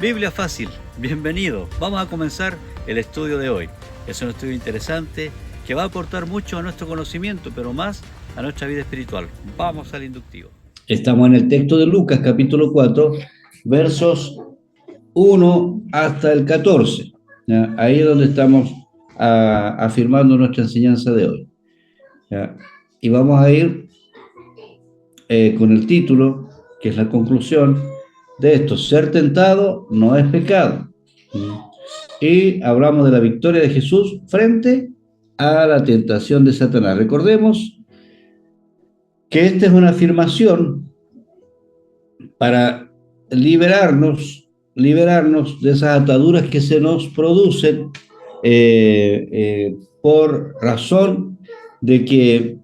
Biblia Fácil, bienvenido. Vamos a comenzar el estudio de hoy. Es un estudio interesante que va a aportar mucho a nuestro conocimiento, pero más a nuestra vida espiritual. Vamos al inductivo. Estamos en el texto de Lucas, capítulo 4, versos 1 hasta el 14. ¿Ya? Ahí es donde estamos afirmando nuestra enseñanza de hoy. ¿Ya? Y vamos a ir con el título, que es la conclusión de esto: ser tentado no es pecado. Y hablamos de la victoria de Jesús frente a la tentación de Satanás. Recordemos que esta es una afirmación para liberarnos de esas ataduras que se nos producen por razón de que,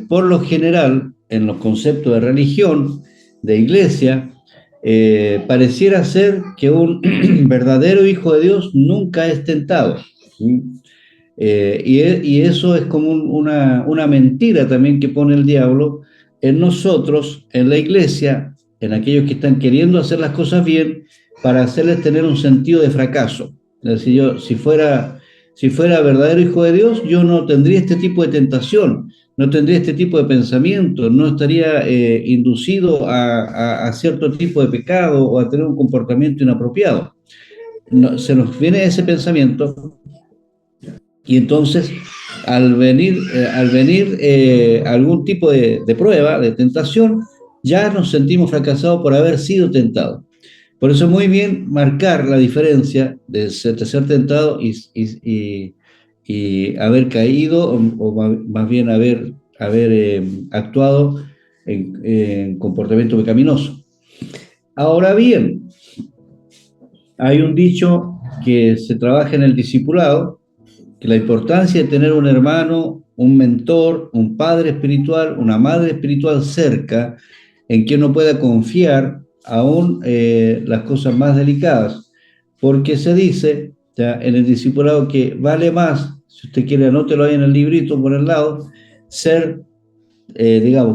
por lo general, en los conceptos de religión, de iglesia, pareciera ser que un verdadero hijo de Dios nunca es tentado. Y eso es como una mentira también que pone el diablo en nosotros, en la iglesia, en aquellos que están queriendo hacer las cosas bien, para hacerles tener un sentido de fracaso. Es decir, yo, si fuera verdadero hijo de Dios, yo no tendría este tipo de tentación, no tendría este tipo de pensamiento, no estaría inducido a cierto tipo de pecado o a tener un comportamiento inapropiado. No, se nos viene ese pensamiento, y entonces al venir algún tipo de prueba, de tentación, ya nos sentimos fracasados por haber sido tentados. Por eso es muy bien marcar la diferencia de ser tentado y haber caído, o más bien haber actuado en comportamiento pecaminoso. Ahora bien, hay un dicho que se trabaja en el discipulado, que la importancia de tener un hermano, un mentor, un padre espiritual, una madre espiritual cerca, en quien uno pueda confiar aún las cosas más delicadas, porque se dice ya en el discipulado que vale más, si usted quiere anótelo ahí en el librito por el lado,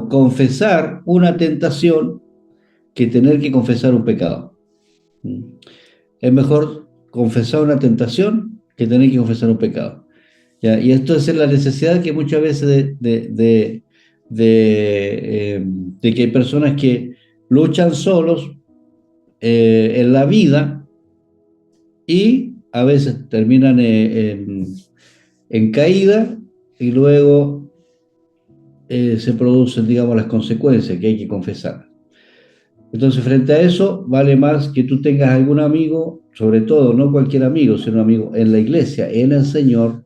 confesar una tentación que tener que confesar un pecado. Es mejor confesar una tentación que tener que confesar un pecado. ¿Ya? Y esto es la necesidad que muchas veces de que hay personas que luchan solos en la vida y a veces terminan en caída, y luego se producen, digamos, las consecuencias que hay que confesar. Entonces, frente a eso, vale más que tú tengas algún amigo, sobre todo no cualquier amigo, sino un amigo en la iglesia, en el Señor,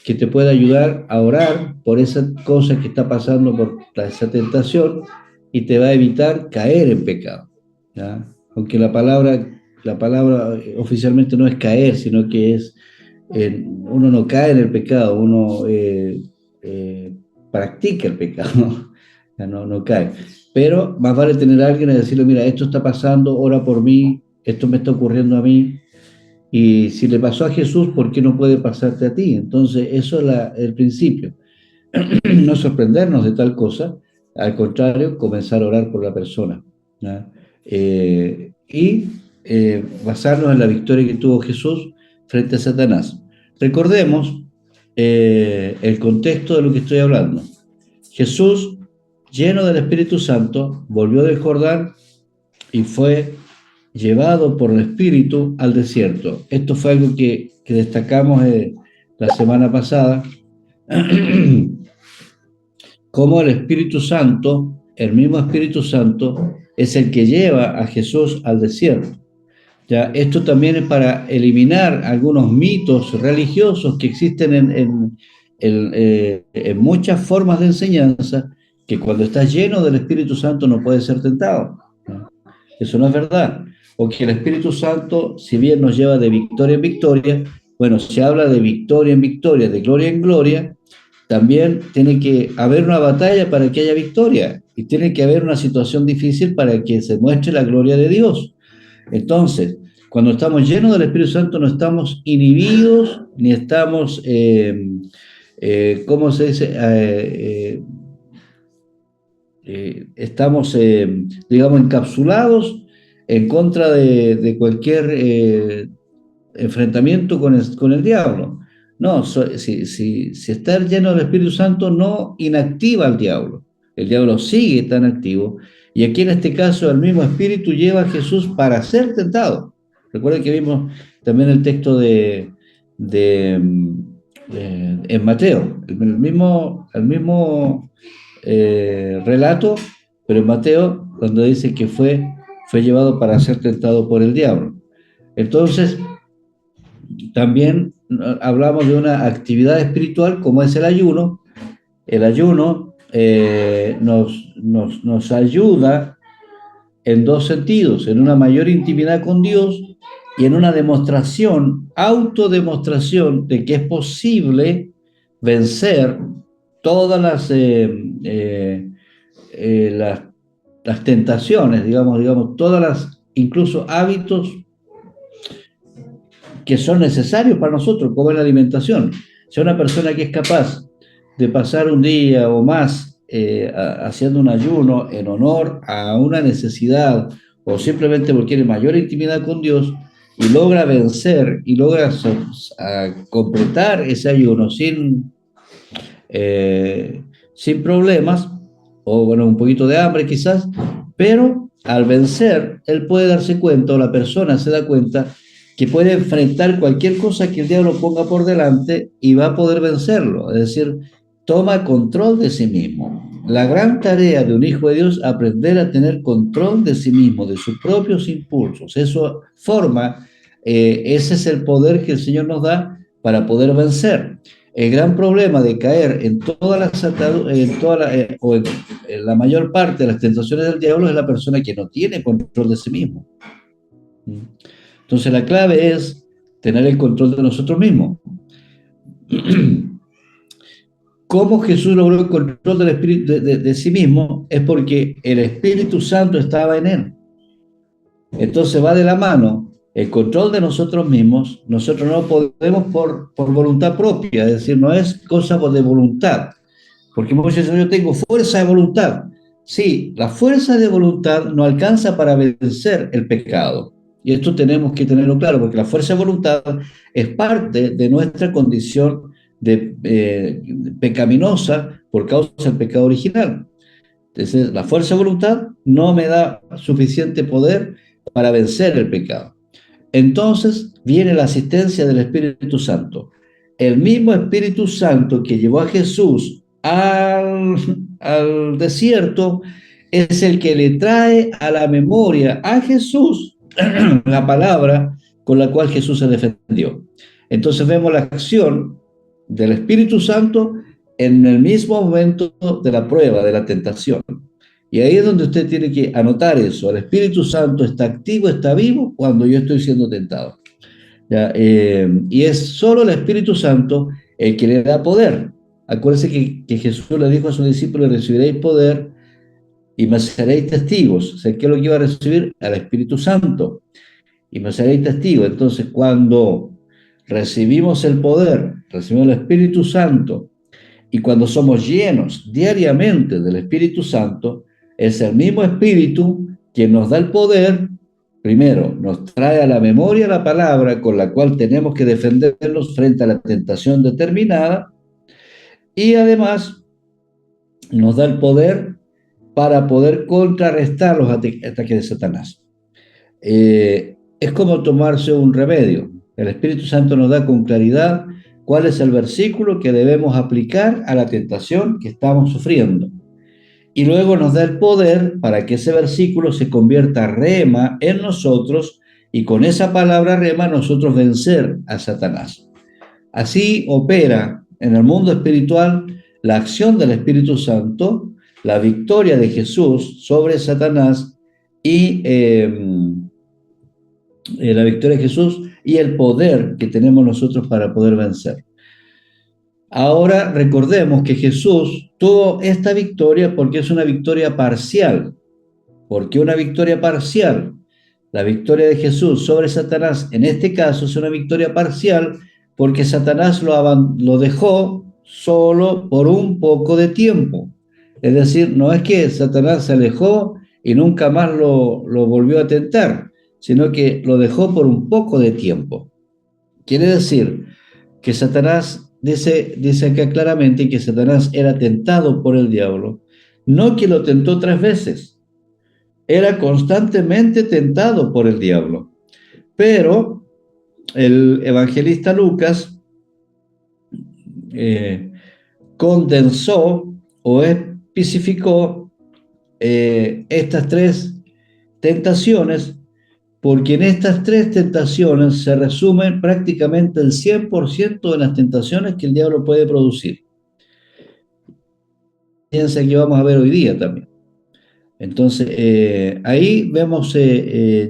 que te pueda ayudar a orar por esa cosa que está pasando, por esa tentación, y te va a evitar caer en pecado, ¿ya? Aunque la palabra oficialmente no es caer, sino que es, uno no cae en el pecado, uno practica el pecado, ya no cae. Pero más vale tener a alguien y decirle: mira, esto está pasando, ora por mí, esto me está ocurriendo a mí. Y si le pasó a Jesús, ¿por qué no puede pasarte a ti? Entonces, eso es el principio. No sorprendernos de tal cosa, al contrario, comenzar a orar por la persona, ¿ya? Basarnos en la victoria que tuvo Jesús frente a Satanás. Recordemos el contexto de lo que estoy hablando. Jesús, lleno del Espíritu Santo, volvió del Jordán y fue llevado por el Espíritu al desierto. Esto fue algo que destacamos la semana pasada, como el Espíritu Santo, el mismo Espíritu Santo, es el que lleva a Jesús al desierto. ¿Ya? Esto también es para eliminar algunos mitos religiosos que existen en muchas formas de enseñanza, que cuando estás lleno del Espíritu Santo no puedes ser tentado, ¿no? Eso no es verdad. Porque el Espíritu Santo, si bien nos lleva de victoria en victoria, bueno, se habla de victoria en victoria, de gloria en gloria, también tiene que haber una batalla para que haya victoria, y tiene que haber una situación difícil para que se muestre la gloria de Dios. Entonces, cuando estamos llenos del Espíritu Santo, no estamos inhibidos, ni estamos, ¿cómo se dice? Estamos, digamos, encapsulados en contra de cualquier enfrentamiento con el diablo. No, si estar lleno del Espíritu Santo no inactiva al diablo. El diablo sigue tan activo. Y aquí en este caso el mismo Espíritu lleva a Jesús para ser tentado. Recuerden que vimos también el texto de, en Mateo, el mismo relato, pero en Mateo, cuando dice que fue llevado para ser tentado por el diablo. Entonces, también hablamos de una actividad espiritual como es el ayuno. El ayuno nos ayuda en dos sentidos, en una mayor intimidad con Dios y en una autodemostración de que es posible vencer todas las tentaciones, digamos, incluso hábitos que son necesarios para nosotros, como es la alimentación. Si una persona que es capaz de pasar un día o más haciendo un ayuno en honor a una necesidad o simplemente porque tiene mayor intimidad con Dios y logra vencer y logra completar ese ayuno sin problemas, o bueno, un poquito de hambre quizás, pero al vencer, él puede darse cuenta, o la persona se da cuenta, que puede enfrentar cualquier cosa que el diablo ponga por delante y va a poder vencerlo. Es decir, toma control de sí mismo. La gran tarea de un hijo de Dios es aprender a tener control de sí mismo, de sus propios impulsos. Eso forma, ese es el poder que el Señor nos da para poder vencer. El gran problema de caer en todas las en la mayor parte de las tentaciones del diablo es la persona que no tiene control de sí mismo. Entonces la clave es tener el control de nosotros mismos. ¿Cómo Jesús logró el control del espíritu de sí mismo? Es porque el Espíritu Santo estaba en él. Entonces va de la mano el control de nosotros mismos. Nosotros no podemos por voluntad propia, es decir, no es cosa de voluntad. Porque muchos dicen, yo tengo fuerza de voluntad. Sí, la fuerza de voluntad no alcanza para vencer el pecado. Y esto tenemos que tenerlo claro, porque la fuerza de voluntad es parte de nuestra condición pecaminosa por causa del pecado original. Entonces, la fuerza de voluntad no me da suficiente poder para vencer el pecado. Entonces viene la asistencia del Espíritu Santo. El mismo Espíritu Santo que llevó a Jesús al desierto es el que le trae a la memoria a Jesús la palabra con la cual Jesús se defendió. Entonces vemos la acción del Espíritu Santo en el mismo momento de la prueba, de la tentación. Y ahí es donde usted tiene que anotar eso. El Espíritu Santo está activo, está vivo cuando yo estoy siendo tentado. ¿Ya? Y es solo el Espíritu Santo el que le da poder. Acuérdense que Jesús le dijo a sus discípulos, recibiréis poder y me seréis testigos. O sea, ¿qué es lo que iba a recibir? Al Espíritu Santo. Y me seréis testigos. Entonces, cuando recibimos el poder, recibimos el Espíritu Santo, y cuando somos llenos diariamente del Espíritu Santo, es el mismo Espíritu quien nos da el poder. Primero, nos trae a la memoria la palabra con la cual tenemos que defendernos frente a la tentación determinada, y además nos da el poder para poder contrarrestar los ataques de Satanás. Es como tomarse un remedio. El Espíritu Santo nos da con claridad cuál es el versículo que debemos aplicar a la tentación que estamos sufriendo. Y luego nos da el poder para que ese versículo se convierta rema en nosotros y con esa palabra rema nosotros vencer a Satanás. Así opera en el mundo espiritual la acción del Espíritu Santo, la victoria de Jesús sobre Satanás y la victoria de Jesús y el poder que tenemos nosotros para poder vencer. Ahora recordemos que Jesús tuvo esta victoria porque es una victoria parcial. ¿Por qué una victoria parcial? La victoria de Jesús sobre Satanás en este caso es una victoria parcial porque Satanás lo dejó solo por un poco de tiempo. Es decir, no es que Satanás se alejó y nunca más lo volvió a tentar. sino que lo dejó por un poco de tiempo. Quiere decir que Satanás, dice acá claramente que Satanás era tentado por el diablo, no que lo tentó 3 veces, era constantemente tentado por el diablo. Pero el evangelista Lucas condensó o especificó estas 3 tentaciones, porque en estas 3 tentaciones se resumen prácticamente el 100% de las tentaciones que el diablo puede producir. Piensa que vamos a ver hoy día también. Entonces, ahí vemos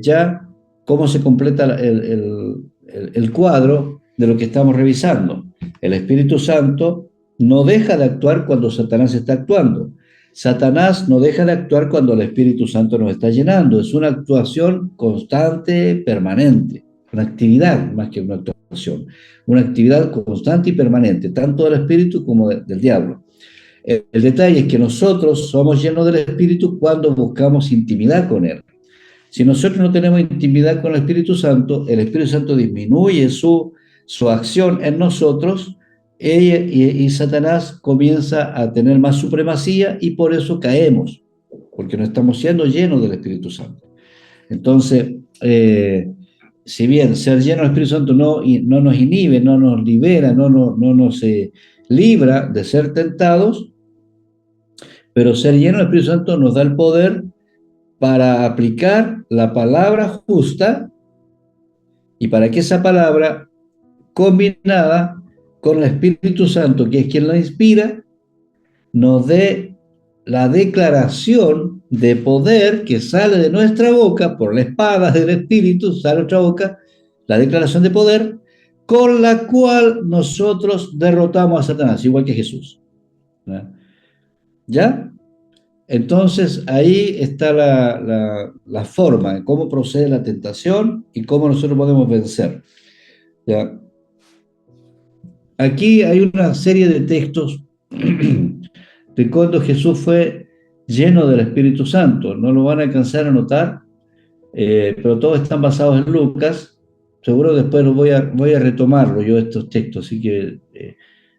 ya cómo se completa el cuadro de lo que estamos revisando. El Espíritu Santo no deja de actuar cuando Satanás está actuando. Satanás no deja de actuar cuando el Espíritu Santo nos está llenando. Es una actuación constante, permanente, una actividad más que una actuación, una actividad constante y permanente, tanto del Espíritu como del diablo. El detalle es que nosotros somos llenos del Espíritu cuando buscamos intimidad con Él. Si nosotros no tenemos intimidad con el Espíritu Santo disminuye su acción en nosotros y Satanás comienza a tener más supremacía y por eso caemos, porque no estamos siendo llenos del Espíritu Santo. Entonces, si bien ser llenos del Espíritu Santo no nos inhibe, no nos libera, no nos libra de ser tentados, pero ser lleno del Espíritu Santo nos da el poder para aplicar la palabra justa y para que esa palabra combinada con el Espíritu Santo, que es quien la inspira, nos dé la declaración de poder que sale de nuestra boca por la espada del Espíritu, sale de nuestra boca la declaración de poder con la cual nosotros derrotamos a Satanás, igual que Jesús. ¿Ya? Entonces ahí está la forma de cómo procede la tentación y cómo nosotros podemos vencer. ¿Ya? Aquí hay una serie de textos de cuando Jesús fue lleno del Espíritu Santo. No lo van a alcanzar a notar, pero todos están basados en Lucas. Seguro después voy a retomarlo yo estos textos, así que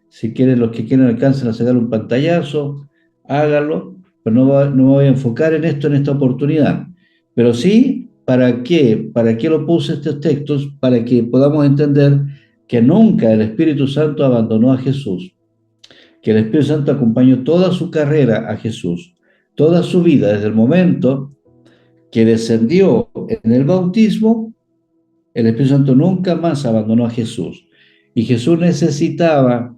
si quieren, los que quieran alcancen a sacar un pantallazo, háganlo. Pero no me voy a enfocar en esto en esta oportunidad. Pero sí, ¿para qué? ¿Para qué lo puse estos textos? Para que podamos entender que nunca el Espíritu Santo abandonó a Jesús, que el Espíritu Santo acompañó toda su carrera a Jesús, toda su vida, desde el momento que descendió en el bautismo, el Espíritu Santo nunca más abandonó a Jesús. Y Jesús necesitaba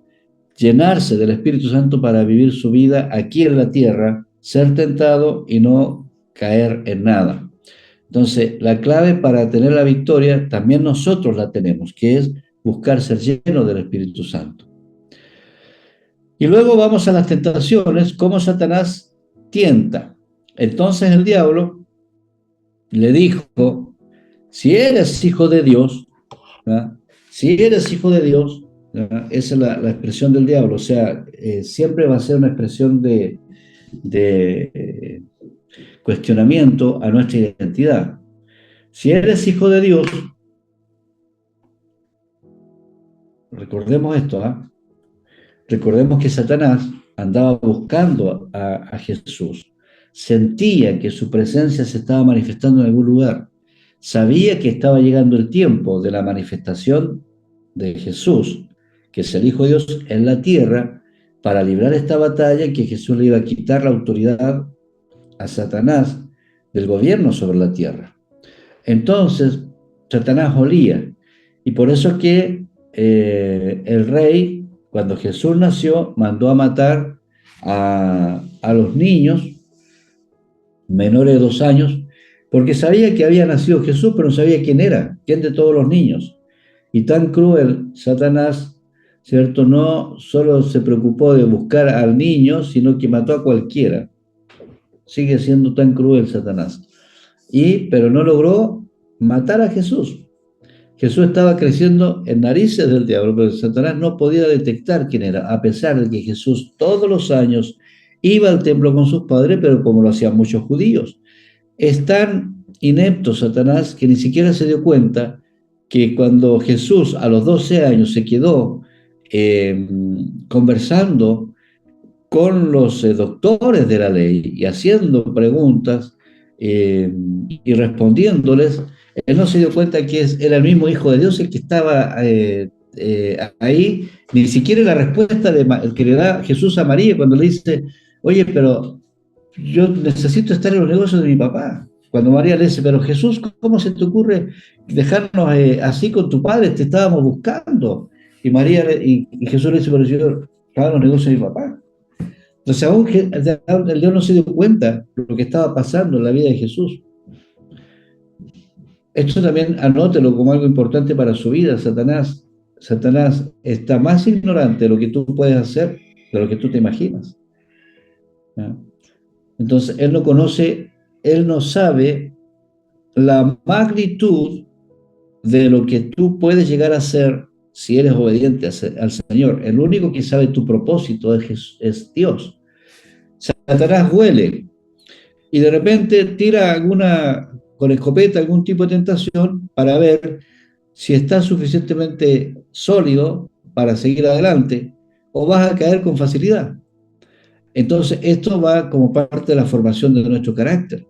llenarse del Espíritu Santo para vivir su vida aquí en la tierra, ser tentado y no caer en nada. Entonces, la clave para tener la victoria también nosotros la tenemos, que es buscar ser lleno del Espíritu Santo. Y luego vamos a las tentaciones, cómo Satanás tienta. Entonces el diablo le dijo, si eres hijo de Dios, ¿verdad? Si eres hijo de Dios, ¿verdad? Esa es la expresión del diablo, o sea, siempre va a ser una expresión de cuestionamiento a nuestra identidad. Si eres hijo de Dios, recordemos esto, ¿eh? Recordemos que Satanás andaba buscando a Jesús, sentía que su presencia se estaba manifestando en algún lugar, sabía que estaba llegando el tiempo de la manifestación de Jesús, que es el Hijo de Dios en la tierra, para librar esta batalla, que Jesús le iba a quitar la autoridad a Satanás del gobierno sobre la tierra. Entonces, Satanás olía, y por eso es que el rey, cuando Jesús nació, mandó a matar a los niños menores de 2 años, porque sabía que había nacido Jesús, pero no sabía quién era, quién de todos los niños. Y tan cruel, Satanás, ¿cierto? No solo se preocupó de buscar al niño, sino que mató a cualquiera. Sigue siendo tan cruel Satanás. Pero no logró matar a Jesús. Jesús estaba creciendo en narices del diablo, pero Satanás no podía detectar quién era, a pesar de que Jesús todos los años iba al templo con sus padres, pero como lo hacían muchos judíos. Es tan inepto Satanás que ni siquiera se dio cuenta que cuando Jesús a los 12 años se quedó conversando con los doctores de la ley y haciendo preguntas y respondiéndoles, él no se dio cuenta que era el mismo Hijo de Dios el que estaba ahí, ni siquiera la respuesta que le da Jesús a María cuando le dice, oye, pero yo necesito estar en los negocios de mi papá. Cuando María le dice, pero Jesús, ¿cómo se te ocurre dejarnos así con tu padre? Te estábamos buscando. Y Jesús le dice, pero yo estaba en los negocios de mi papá. Entonces, aún el Dios no se dio cuenta de lo que estaba pasando en la vida de Jesús. Esto también anótelo como algo importante para su vida. Satanás está más ignorante de lo que tú puedes hacer de lo que tú te imaginas. ¿Ya? Entonces, él no sabe la magnitud de lo que tú puedes llegar a hacer si eres obediente al Señor. El único que sabe tu propósito es Dios. Satanás huele y de repente tira con escopeta algún tipo de tentación para ver si estás suficientemente sólido para seguir adelante o vas a caer con facilidad. Entonces, esto va como parte de la formación de nuestro carácter.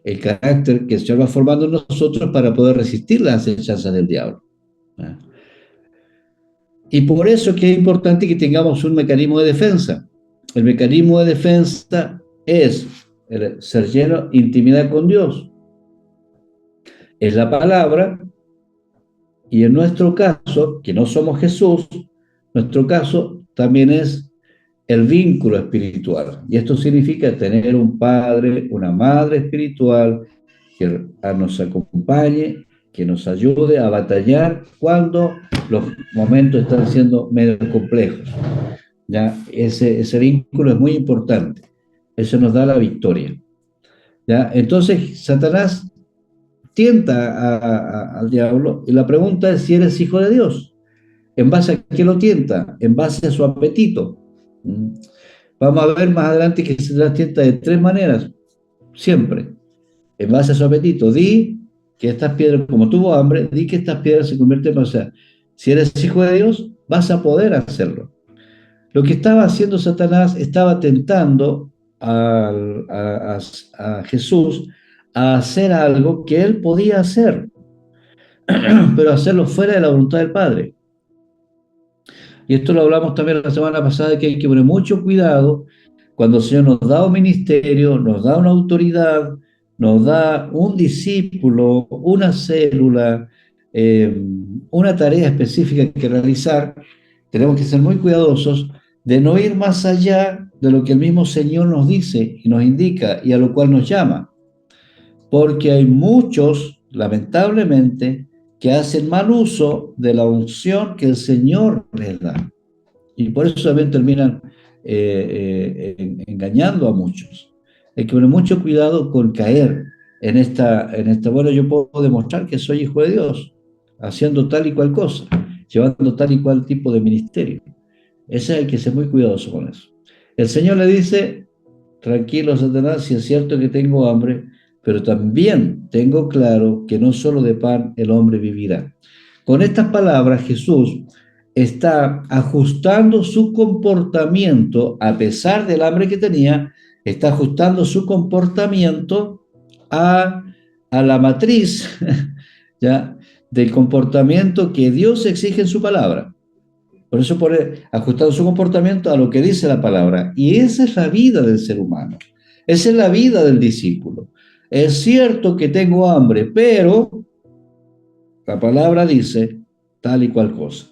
El carácter que el Señor va formando en nosotros para poder resistir las acechanzas del diablo. Y por eso es que es importante que tengamos un mecanismo de defensa. El mecanismo de defensa es ser lleno de intimidad con Dios. Es la palabra, y en nuestro caso, que no somos Jesús, nuestro caso también es el vínculo espiritual. Y esto significa tener un padre, una madre espiritual que nos acompañe, que nos ayude a batallar cuando los momentos están siendo medio complejos. ¿Ya? Ese vínculo es muy importante. Eso nos da la victoria. ¿Ya? Entonces, Satanás tienta al diablo y la pregunta es si eres hijo de Dios. ¿En base a qué lo tienta? En base a su apetito. Vamos a ver más adelante que Satanás tienta de tres maneras, siempre. En base a su apetito, di que estas piedras, como tuvo hambre, di que estas piedras se convierten en... O sea, si eres hijo de Dios, vas a poder hacerlo. Lo que estaba haciendo Satanás, estaba tentando a Jesús a hacer algo que él podía hacer, pero hacerlo fuera de la voluntad del Padre. Y esto lo hablamos también la semana pasada, que hay que poner mucho cuidado cuando el Señor nos da un ministerio, nos da una autoridad, nos da un discípulo, una célula, una tarea específica que realizar. Tenemos que ser muy cuidadosos de no ir más allá de lo que el mismo Señor nos dice y nos indica y a lo cual nos llama. Porque hay muchos, lamentablemente, que hacen mal uso de la unción que el Señor les da. Y por eso también terminan engañando a muchos. Hay que tener mucho cuidado con caer en esta, bueno, yo puedo demostrar que soy hijo de Dios, haciendo tal y cual cosa, llevando tal y cual tipo de ministerio. Ese hay que ser muy cuidadoso con eso. El Señor le dice, tranquilo, Satanás, si es cierto que tengo hambre, pero también tengo claro que no solo de pan el hombre vivirá. Con estas palabras, Jesús está ajustando su comportamiento, a pesar del hambre que tenía, está ajustando su comportamiento a la matriz ¿ya? Del comportamiento que Dios exige en su palabra. Por eso pone ajustando su comportamiento a lo que dice la palabra. Y esa es la vida del ser humano. Esa es la vida del discípulo. Es cierto que tengo hambre, pero la palabra dice tal y cual cosa.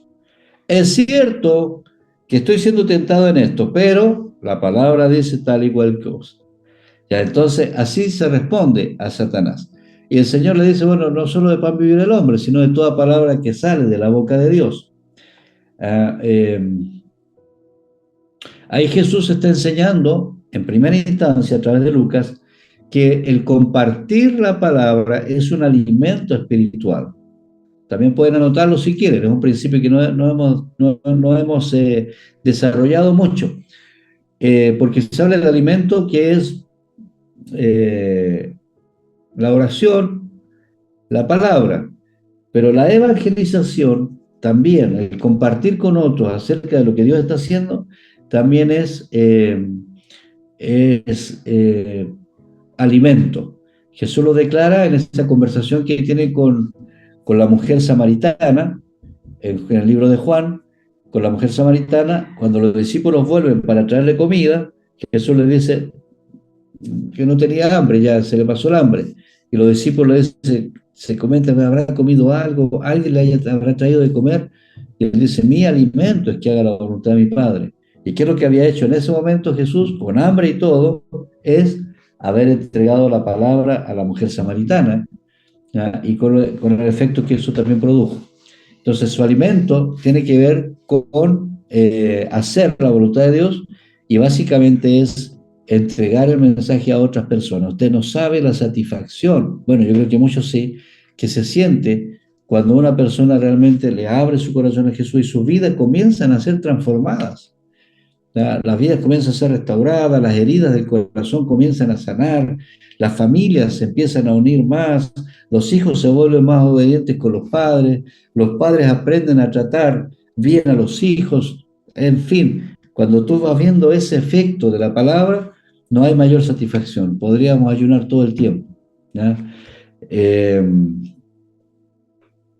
Es cierto que estoy siendo tentado en esto, pero la palabra dice tal y cual cosa. Ya, entonces así se responde a Satanás. Y el Señor le dice, bueno, no solo de pan vivir el hombre, sino de toda palabra que sale de la boca de Dios. Ahí Jesús está enseñando, en primera instancia, a través de Lucas, que el compartir la palabra es un alimento espiritual. También pueden anotarlo si quieren, es un principio que no hemos desarrollado mucho, porque se habla del alimento que es la oración, la palabra. Pero la evangelización también, el compartir con otros acerca de lo que Dios está haciendo, también es alimento. Jesús lo declara en esa conversación que tiene con la mujer samaritana, en el libro de Juan, con la mujer samaritana, cuando los discípulos vuelven para traerle comida, Jesús les dice que no tenía hambre, ya se le pasó el hambre. Y los discípulos se comentan, ¿habrá comido algo? ¿Alguien le habrá traído de comer? Y él dice, mi alimento es que haga la voluntad de mi Padre. ¿Y qué es lo que había hecho en ese momento Jesús, con hambre y todo? Es haber entregado la palabra a la mujer samaritana, ¿ya? Y con el efecto que eso también produjo. Entonces su alimento tiene que ver con hacer la voluntad de Dios, y básicamente es entregar el mensaje a otras personas. Usted no sabe la satisfacción, bueno, yo creo que muchos sí, que se siente cuando una persona realmente le abre su corazón a Jesús y sus vidas comienzan a ser transformadas. Las vidas comienzan a ser restauradas, las heridas del corazón comienzan a sanar, las familias se empiezan a unir más, los hijos se vuelven más obedientes con los padres aprenden a tratar bien a los hijos, en fin, cuando tú vas viendo ese efecto de la palabra, no hay mayor satisfacción. Podríamos ayunar todo el tiempo. ¿Ya?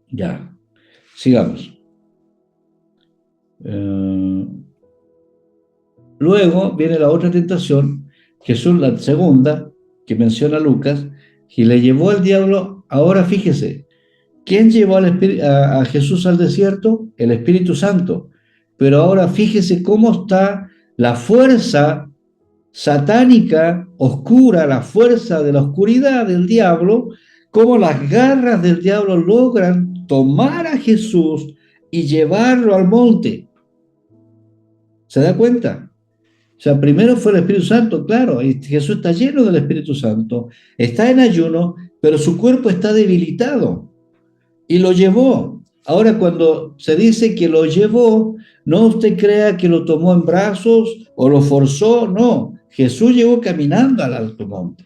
Ya. Sigamos. Luego viene la otra tentación, Jesús, la segunda, que menciona Lucas, y le llevó al diablo. Ahora fíjese, ¿quién llevó a Jesús al desierto? El Espíritu Santo. Pero ahora fíjese cómo está la fuerza satánica, oscura, la fuerza de la oscuridad del diablo, cómo las garras del diablo logran tomar a Jesús y llevarlo al monte. ¿Se da cuenta? O sea, primero fue el Espíritu Santo, claro, y Jesús está lleno del Espíritu Santo, está en ayuno, pero su cuerpo está debilitado y lo llevó. Ahora, cuando se dice que lo llevó, no usted crea que lo tomó en brazos o lo forzó, no. Jesús llegó caminando al alto monte.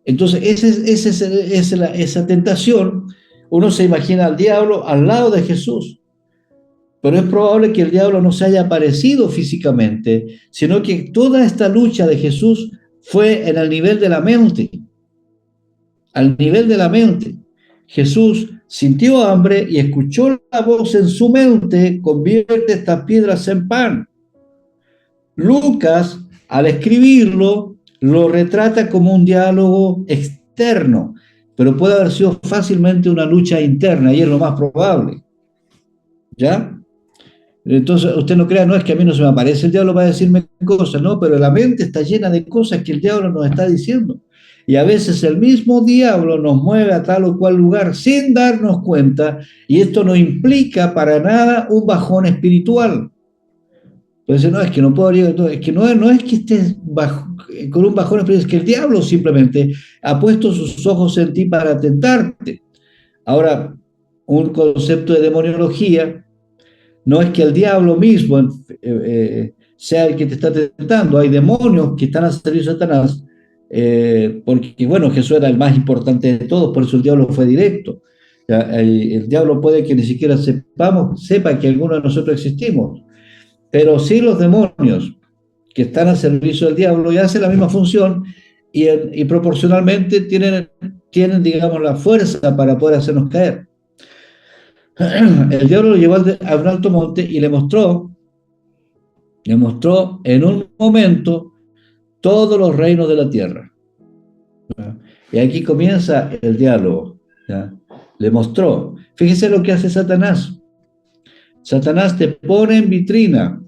Entonces, esa tentación, uno se imagina al diablo al lado de Jesús. Pero es probable que el diablo no se haya aparecido físicamente, sino que toda esta lucha de Jesús fue en el nivel de la mente. Al nivel de la mente. Jesús sintió hambre y escuchó la voz en su mente, convierte estas piedras en pan. Lucas, al escribirlo, lo retrata como un diálogo externo, pero puede haber sido fácilmente una lucha interna, y es lo más probable. ¿Ya? Entonces, usted no crea, no es que a mí no se me aparece el diablo para decirme cosas, no, pero la mente está llena de cosas que el diablo nos está diciendo. Y a veces el mismo diablo nos mueve a tal o cual lugar sin darnos cuenta, y esto no implica para nada un bajón espiritual. Entonces, no, es que no puedo llegar, no, es que no es que estés con un bajón espiritual, es que el diablo simplemente ha puesto sus ojos en ti para tentarte. Ahora, un concepto de demoniología no es que el diablo mismo sea el que te está tentando. Hay demonios que están al servicio de Satanás, porque, bueno, Jesús era el más importante de todos, por eso el diablo fue directo. El diablo puede que ni siquiera sepa que alguno de nosotros existimos, pero sí los demonios que están al servicio del diablo y hacen la misma función y proporcionalmente tienen, digamos, la fuerza para poder hacernos caer. El diablo lo llevó a un alto monte y le mostró en un momento todos los reinos de la tierra. Y aquí comienza el diálogo. ¿Ya? Le mostró. Fíjese lo que hace Satanás. Satanás te pone en vitrina.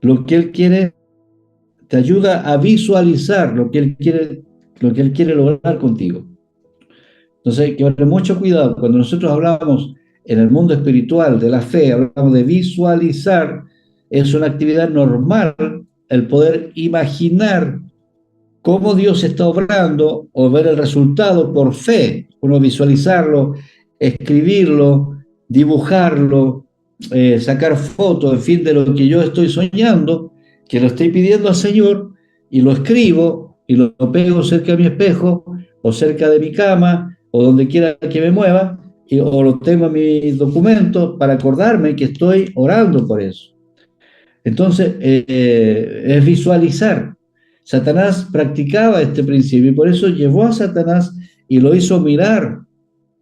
Lo que él quiere, te ayuda a visualizar lo que él quiere lograr contigo. Entonces hay que tener mucho cuidado. Cuando nosotros hablamos en el mundo espiritual de la fe, hablamos de visualizar, es una actividad normal el poder imaginar cómo Dios está obrando o ver el resultado por fe. Uno visualizarlo, escribirlo, dibujarlo, sacar fotos, en fin, de lo que yo estoy soñando, que lo estoy pidiendo al Señor y lo escribo y lo pego cerca de mi espejo o cerca de mi cama o donde quiera que me mueva, o lo tengo en mis documentos para acordarme que estoy orando por eso. Entonces, es visualizar. Satanás practicaba este principio y por eso llevó a Satanás y lo hizo mirar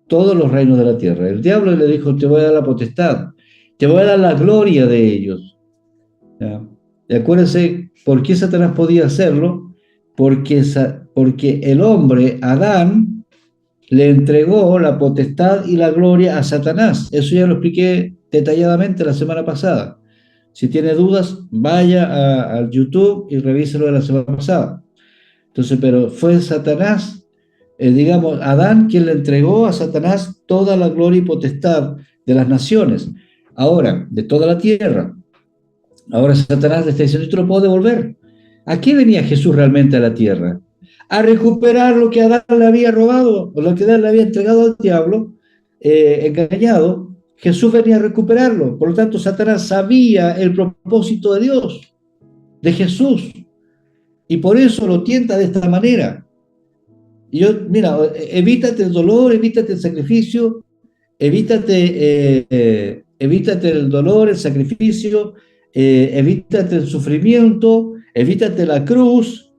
todos los reinos de la tierra. El diablo le dijo, te voy a dar la potestad, te voy a dar la gloria de ellos. ¿Ya? Y acuérdense, ¿por qué Satanás podía hacerlo? Porque el hombre, Adán, le entregó la potestad y la gloria a Satanás. Eso ya lo expliqué detalladamente la semana pasada. Si tiene dudas, vaya al YouTube y revíselo de la semana pasada. Entonces, pero fue Satanás, digamos, Adán quien le entregó a Satanás toda la gloria y potestad de las naciones. Ahora, de toda la tierra. Ahora Satanás le está diciendo, yo te lo puedo devolver. ¿A qué venía Jesús realmente a la tierra? A recuperar lo que Adán le había robado, o lo que Adán le había entregado al diablo, engañado. Jesús venía a recuperarlo. Por lo tanto, Satanás sabía el propósito de Dios, de Jesús, y por eso lo tienta de esta manera. Y yo, mira, evítate el dolor, evítate el sacrificio, evítate el dolor, el sacrificio, evítate el sufrimiento, evítate la cruz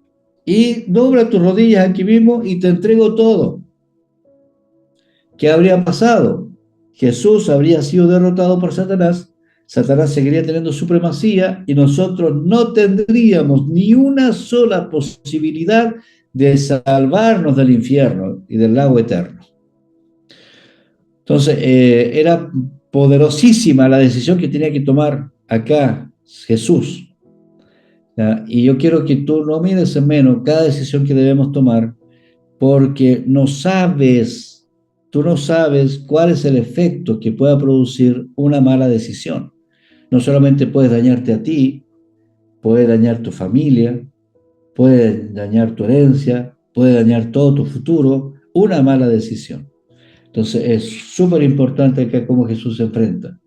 y dobla tus rodillas aquí mismo y te entrego todo. ¿Qué habría pasado? Jesús habría sido derrotado por Satanás, Satanás seguiría teniendo supremacía y nosotros no tendríamos ni una sola posibilidad de salvarnos del infierno y del lago eterno. Entonces, era poderosísima la decisión que tenía que tomar acá Jesús. ¿Ya? Y yo quiero que tú no mires en menos cada decisión que debemos tomar, porque tú no sabes cuál es el efecto que pueda producir una mala decisión. No solamente puedes dañarte a ti, puede dañar tu familia, puede dañar tu herencia, puede dañar todo tu futuro, una mala decisión. Entonces es súper importante acá cómo Jesús se enfrenta.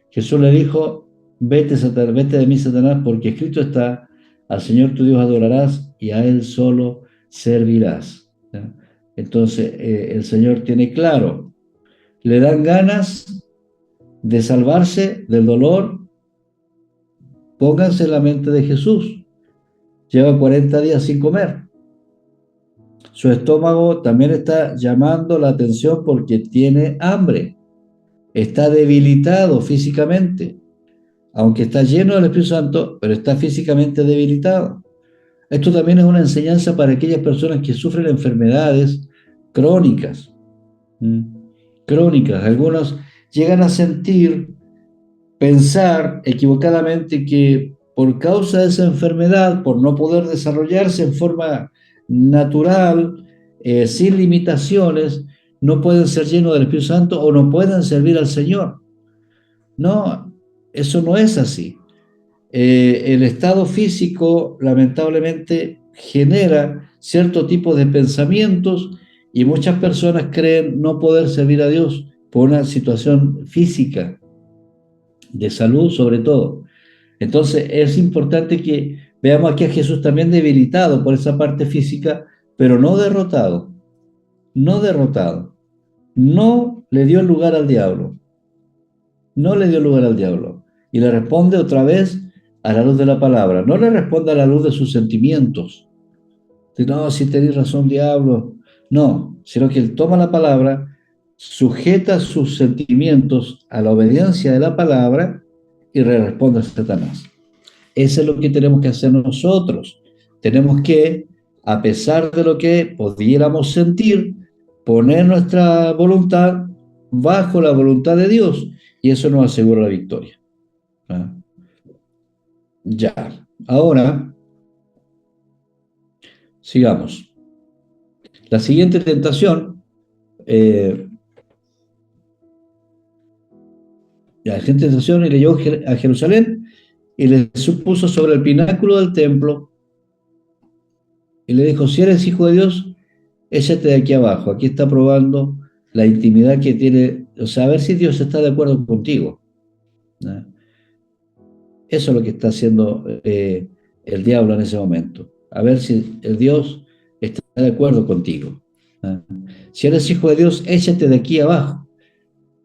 Jesús le dijo, vete, Satanás, vete de mí, Satanás, porque escrito está, al Señor tu Dios adorarás y a Él solo servirás. ¿Ya? Entonces el Señor tiene claro, le dan ganas de salvarse del dolor, pónganse en la mente de Jesús. Lleva 40 días sin comer. Su estómago también está llamando la atención porque tiene hambre. Está debilitado físicamente, aunque está lleno del Espíritu Santo, pero está físicamente debilitado. Esto también es una enseñanza para aquellas personas que sufren enfermedades crónicas. Crónicas. Algunos llegan a pensar equivocadamente que por causa de esa enfermedad, por no poder desarrollarse en forma natural, sin limitaciones, no pueden ser llenos del Espíritu Santo o no pueden servir al Señor. No, eso no es así. El estado físico lamentablemente genera cierto tipo de pensamientos y muchas personas creen no poder servir a Dios por una situación física, de salud sobre todo. Entonces es importante que veamos aquí a Jesús también debilitado por esa parte física, pero no derrotado, no derrotado. No le dio lugar al diablo, no le dio lugar al diablo. Y le responde otra vez a la luz de la palabra, no le responde a la luz de sus sentimientos. No, si tenés razón, diablo. No, sino que él toma la palabra, sujeta sus sentimientos a la obediencia de la palabra y le responde a Satanás. Eso es lo que tenemos que hacer nosotros. Tenemos que, a pesar de lo que pudiéramos sentir, poner nuestra voluntad bajo la voluntad de Dios y eso nos asegura la victoria. ¿Ah? Ya, ahora sigamos. La siguiente tentación, la siguiente tentación, y le llevó a Jerusalén y le puso sobre el pináculo del templo y le dijo, si eres hijo de Dios, échate de aquí abajo. Aquí está probando la intimidad que tiene, o sea, a ver si Dios está de acuerdo contigo. ¿No? Eso es lo que está haciendo el diablo en ese momento, a ver si el Dios está de acuerdo contigo. ¿Ah? Si eres hijo de Dios, échate de aquí abajo.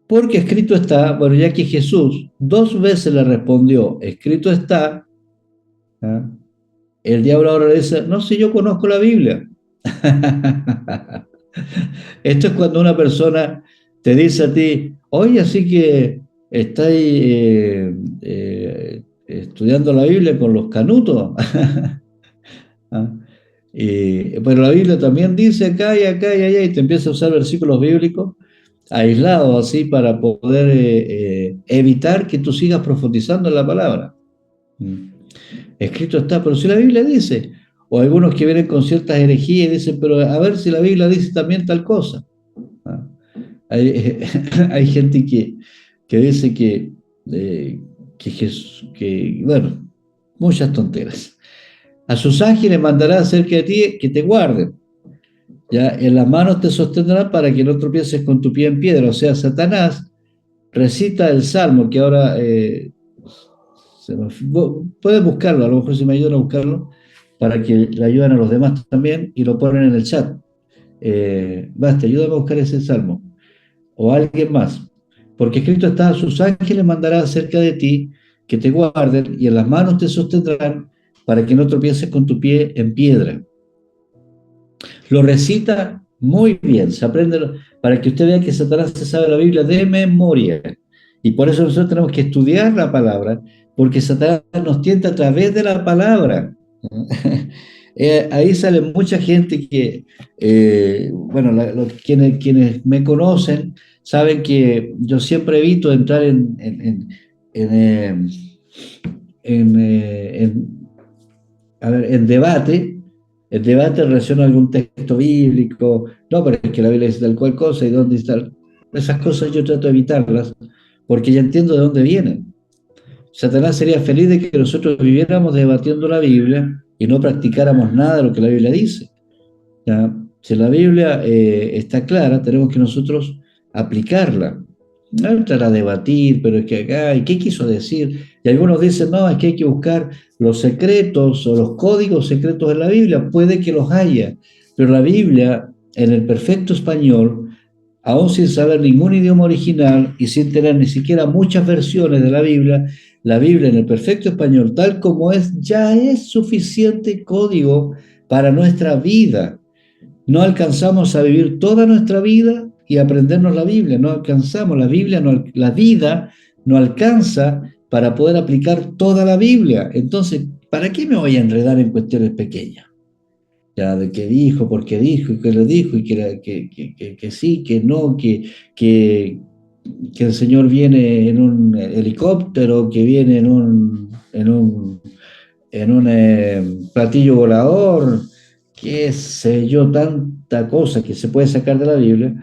Porque escrito está, bueno, ya que Jesús 2 veces le respondió, escrito está, ¿ah? El diablo ahora le dice, no, si yo conozco la Biblia. Esto es cuando una persona te dice a ti, oye, así que estáis estudiando la Biblia con los canutos. ¿Ah? Pero la Biblia también dice acá y acá y allá, y te empieza a usar versículos bíblicos aislados así para poder evitar que tú sigas profundizando en la palabra. Mm. Escrito está, pero si la Biblia dice, o algunos que vienen con ciertas herejías y dicen, pero a ver si la Biblia dice también tal cosa. ¿Ah? Hay, hay gente que dice que, bueno, muchas tonteras. A sus ángeles mandará cerca de ti que te guarden. Ya en las manos te sostendrán para que no tropieces con tu pie en piedra. O sea, Satanás recita el Salmo, que ahora puedes buscarlo, a lo mejor si me ayudan a buscarlo, para que le ayuden a los demás también y lo ponen en el chat. Basta, ayúdame a buscar ese Salmo. O alguien más. Porque escrito está, a sus ángeles mandará cerca de ti que te guarden y en las manos te sostendrán para que no tropieces con tu pie en piedra. Lo recita muy bien, se aprende para que usted vea que Satanás se sabe la Biblia de memoria. Y por eso nosotros tenemos que estudiar la palabra, porque Satanás nos tienta a través de la palabra. Ahí sale mucha gente que, bueno, quienes me conocen saben que yo siempre evito entrar en, a ver, en debate en relación a algún texto bíblico, no, pero es que la Biblia dice tal cual cosa y dónde está. Esas cosas yo trato de evitarlas porque ya entiendo de dónde vienen. Satanás sería feliz de que nosotros viviéramos debatiendo la Biblia y no practicáramos nada de lo que la Biblia dice. ¿Ya? Si la Biblia está clara, tenemos que nosotros aplicarla. No entrar a debatir, pero es que acá, ¿y qué quiso decir? Y algunos dicen, no, es que hay que buscar los secretos o los códigos secretos de la Biblia. Puede que los haya, pero la Biblia, en el perfecto español, aún sin saber ningún idioma original y sin tener ni siquiera muchas versiones de la Biblia en el perfecto español, tal como es, ya es suficiente código para nuestra vida. No alcanzamos a vivir toda nuestra vida y aprendernos la Biblia, no alcanzamos, la Biblia, no, la vida no alcanza para poder aplicar toda la Biblia. Entonces, ¿para qué me voy a enredar en cuestiones pequeñas? Ya, de qué dijo, por qué dijo, y qué le dijo, y que sí, que no, que el Señor viene en un helicóptero, que viene en un platillo volador, qué sé yo, tanta cosa que se puede sacar de la Biblia,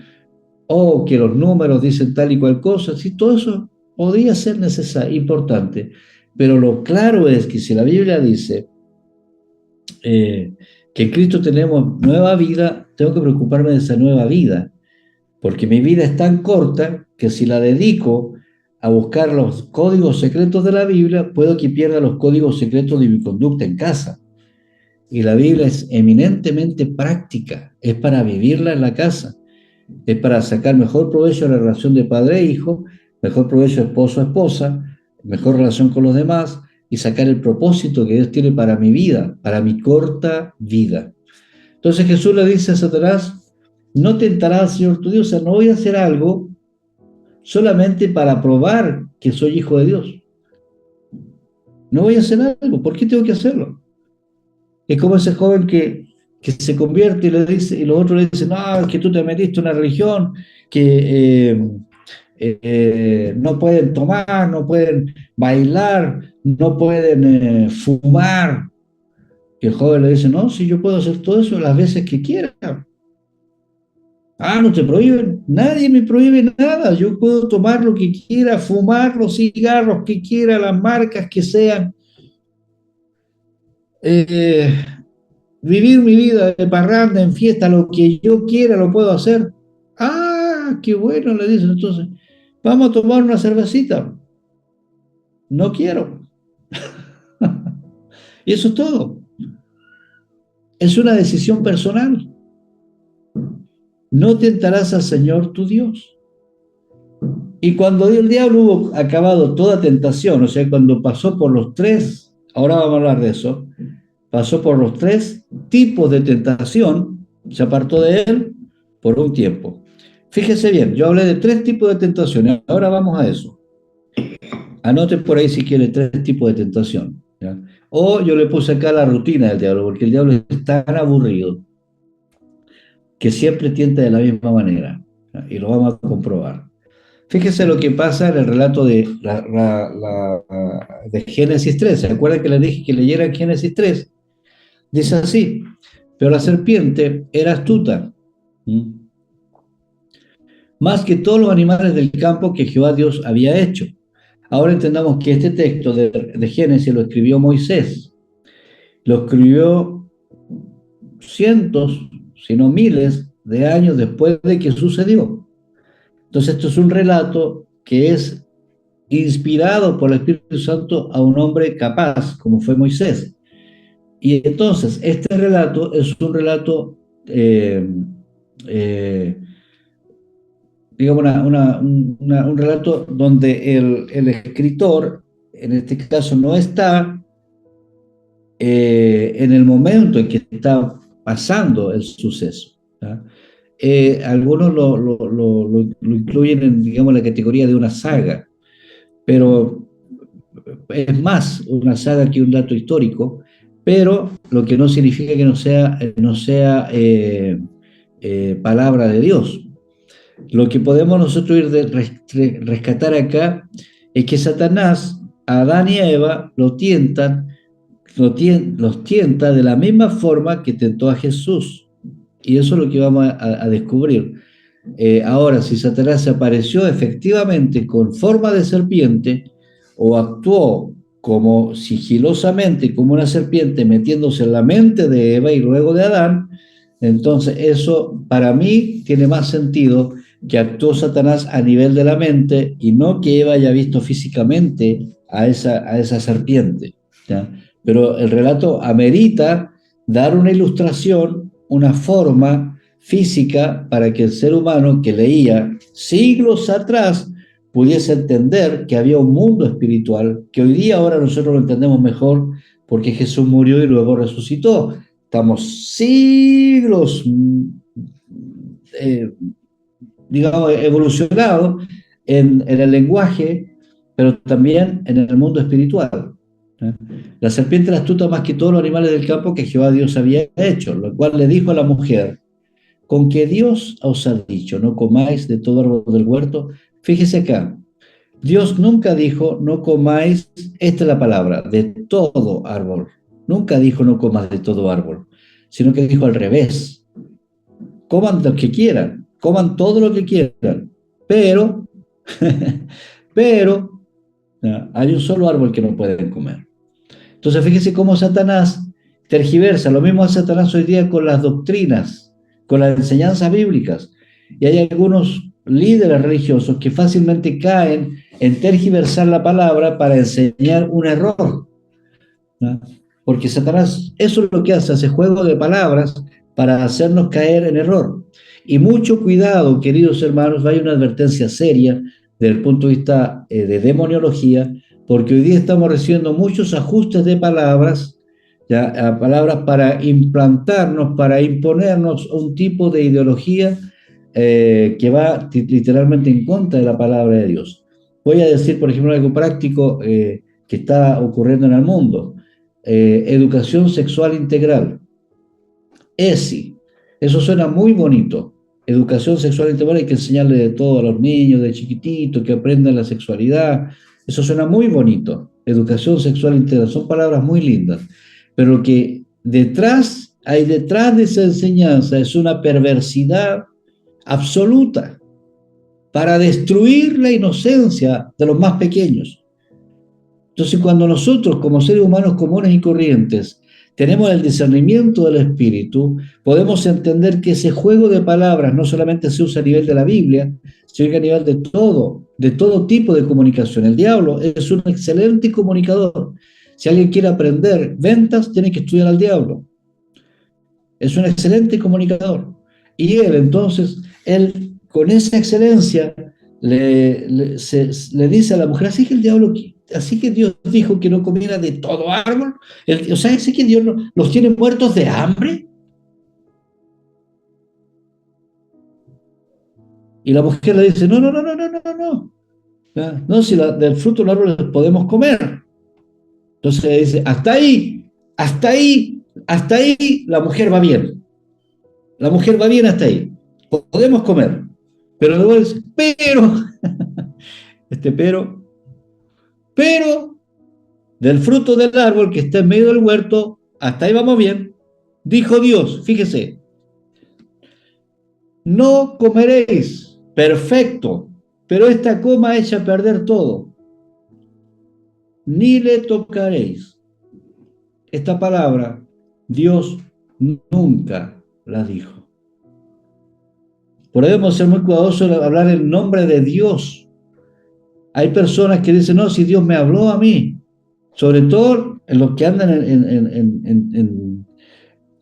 o que los números dicen tal y cual cosa, sí, todo eso podría ser necesario, importante, pero lo claro es que si la Biblia dice que en Cristo tenemos nueva vida, tengo que preocuparme de esa nueva vida, porque mi vida es tan corta que si la dedico a buscar los códigos secretos de la Biblia, puedo que pierda los códigos secretos de mi conducta en casa. Y la Biblia es eminentemente práctica, es para vivirla en la casa, es para sacar mejor provecho a la relación de padre e hijo, mejor provecho esposo a esposa, mejor relación con los demás y sacar el propósito que Dios tiene para mi vida, para mi corta vida. Entonces Jesús le dice a Satanás, no tentarás al Señor tu Dios, o sea, no voy a hacer algo solamente para probar que soy hijo de Dios. No voy a hacer algo, ¿por qué tengo que hacerlo? Es como ese joven que se convierte y le dice, y los otros le dicen, no, es que tú te metiste en una religión que no pueden tomar, no pueden bailar, no pueden fumar. Y el joven le dice, no, si yo puedo hacer todo eso las veces que quiera. Ah, no te prohíben, nadie me prohíbe nada, yo puedo tomar lo que quiera, fumar los cigarros que quiera, las marcas que sean, eh, vivir mi vida de parranda, en fiesta, lo que yo quiera lo puedo hacer. Ah, qué bueno, le dicen entonces, vamos a tomar una cervecita. No quiero. Y eso es todo. Es una decisión personal. No tentarás al Señor tu Dios. Y cuando el diablo hubo acabado toda tentación, o sea, cuando pasó por los tres, ahora vamos a hablar de eso, pasó por los tres tipos de tentación, se apartó de él por un tiempo. Fíjese bien, yo hablé de tres tipos de tentaciones, ahora vamos a eso. Anote por ahí si quiere tres tipos de tentación, ¿ya? O yo le puse acá la rutina del diablo, porque el diablo es tan aburrido que siempre tienta de la misma manera, ¿ya? Y lo vamos a comprobar. Fíjese lo que pasa en el relato de Génesis 3. ¿Se acuerdan que les dije que leyeran Génesis 3? Dice así: pero la serpiente era astuta, más que todos los animales del campo que Jehová Dios había hecho. Ahora entendamos que este texto de Génesis lo escribió Moisés. Lo escribió cientos, si no miles, de años después de que sucedió. Entonces esto es un relato que es inspirado por el Espíritu Santo a un hombre capaz, como fue Moisés. Y entonces este relato es un relato, digamos, un relato donde el escritor, en este caso, no está en el momento en que está pasando el suceso, ¿ya? Algunos lo incluyen en, digamos, la categoría de una saga, pero es más una saga que un dato histórico, pero lo que no significa que no sea palabra de Dios. Lo que podemos nosotros ir rescatar acá es que Satanás, a Adán y a Eva, los tienta de la misma forma que tentó a Jesús. Y eso es lo que vamos a descubrir. Ahora, si Satanás se apareció efectivamente con forma de serpiente o actuó como sigilosamente como una serpiente metiéndose en la mente de Eva y luego de Adán, entonces eso para mí tiene más sentido que actuó Satanás a nivel de la mente y no que Eva haya visto físicamente a esa serpiente, ¿ya? Pero el relato amerita dar una ilustración, una forma física para que el ser humano que leía siglos atrás pudiese entender que había un mundo espiritual, que hoy día ahora nosotros lo entendemos mejor porque Jesús murió y luego resucitó. Estamos siglos, digamos, evolucionados en el lenguaje, pero también en el mundo espiritual. La serpiente era astuta más que todos los animales del campo que Jehová Dios había hecho, lo cual le dijo a la mujer: con que Dios os ha dicho, no comáis de todo árbol del huerto. Fíjese acá, Dios nunca dijo, no comáis, esta es la palabra, de todo árbol. Nunca dijo, no comas de todo árbol, sino que dijo al revés: coman lo que quieran, coman todo lo que quieran, pero, pero, hay un solo árbol que no pueden comer. Entonces fíjese cómo Satanás tergiversa. Lo mismo hace Satanás hoy día con las doctrinas, con las enseñanzas bíblicas. Y hay algunos líderes religiosos que fácilmente caen en tergiversar la palabra para enseñar un error, ¿no? Porque Satanás eso es lo que hace juego de palabras para hacernos caer en error. Y mucho cuidado, queridos hermanos, hay una advertencia seria desde el punto de vista de demoniología, porque hoy día estamos recibiendo muchos ajustes de palabras, ¿ya? Palabras para implantarnos, para imponernos un tipo de ideología que va literalmente en contra de la palabra de Dios. Voy a decir, por ejemplo, algo práctico que está ocurriendo en el mundo. Educación sexual integral. ESI. Eso suena muy bonito. Educación sexual integral, hay que enseñarle de todo a los niños, de chiquititos, que aprendan la sexualidad. Eso suena muy bonito. Educación sexual integral. Son palabras muy lindas. Pero lo que hay detrás de esa enseñanza es una perversidad absoluta para destruir la inocencia de los más pequeños. Entonces, cuando nosotros, como seres humanos comunes y corrientes, tenemos el discernimiento del Espíritu, podemos entender que ese juego de palabras no solamente se usa a nivel de la Biblia, sino que a nivel de todo tipo de comunicación. El diablo es un excelente comunicador. Si alguien quiere aprender ventas, tiene que estudiar al diablo. Es un excelente comunicador. Y él, entonces, él con esa excelencia le dice a la mujer, así que el diablo, así que Dios dijo que no comiera de todo árbol. O sea, así que Dios los tiene muertos de hambre. Y la mujer le dice, no, no, no, no, no, no, no. No, si del fruto del árbol podemos comer. Entonces le dice, hasta ahí, hasta ahí, la mujer va bien. La mujer va bien hasta ahí. Podemos comer. Pero luego dice, este pero, del fruto del árbol que está en medio del huerto, hasta ahí vamos bien. Dijo Dios, fíjese, no comeréis, perfecto, pero esta coma echa a perder todo, ni le tocaréis. Esta palabra, Dios nunca la dijo. Por eso debemos ser muy cuidadosos de hablar en nombre de Dios. Hay personas que dicen, no, si Dios me habló a mí, sobre todo en los que andan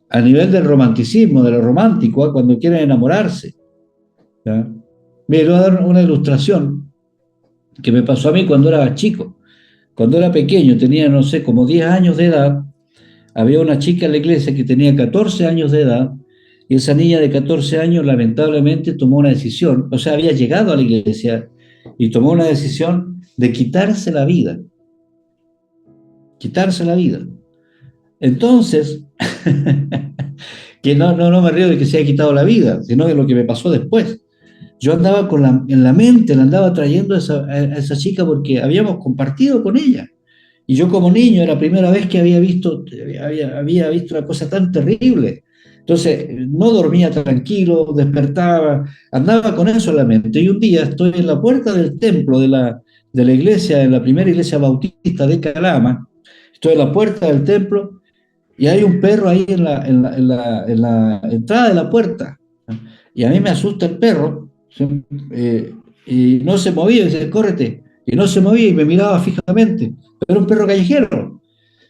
a nivel del romanticismo, de lo romántico, cuando quieren enamorarse. ¿Ya? Mire, le voy a dar una ilustración que me pasó a mí cuando era chico. Cuando era pequeño, tenía, no sé, como 10 años de edad, había una chica en la iglesia que tenía 14 años de edad, y esa niña de 14 años lamentablemente tomó una decisión, o sea, había llegado a la iglesia y tomó una decisión de quitarse la vida. Quitarse la vida. Entonces, que no me río de que se haya quitado la vida, sino de lo que me pasó después. Yo andaba en la mente, la andaba trayendo a esa chica porque habíamos compartido con ella. Y yo como niño era la primera vez que había visto una cosa tan terrible. Entonces, no dormía tranquilo, despertaba, andaba con eso en la mente. Y un día estoy en la puerta del templo de la iglesia, en la primera iglesia bautista de Calama, estoy en la puerta del templo y hay un perro ahí en la entrada de la puerta. Y a mí me asusta el perro, y no se movía, y dice, córrete. Y no se movía y me miraba fijamente. Era un perro callejero.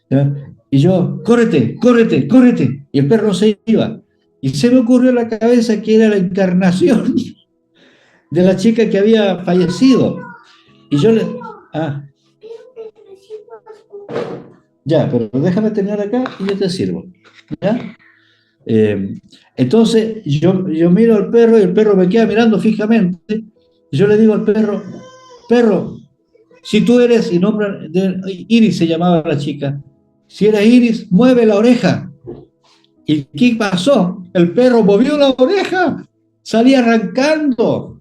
¿Ya? Y yo, córrete, córrete, córrete. Y el perro no se iba. Y se me ocurrió en la cabeza que era la encarnación de la chica que había fallecido. Y yo le... Ah, ya, pero déjame terminar acá y yo te sirvo. ¿Ya? Entonces yo miro al perro y el perro me queda mirando fijamente. Y yo le digo al perro, perro, si tú eres, y nombra, Iris se llamaba la chica, si eres Iris, mueve la oreja. ¿Y qué pasó? El perro movió la oreja, salía arrancando.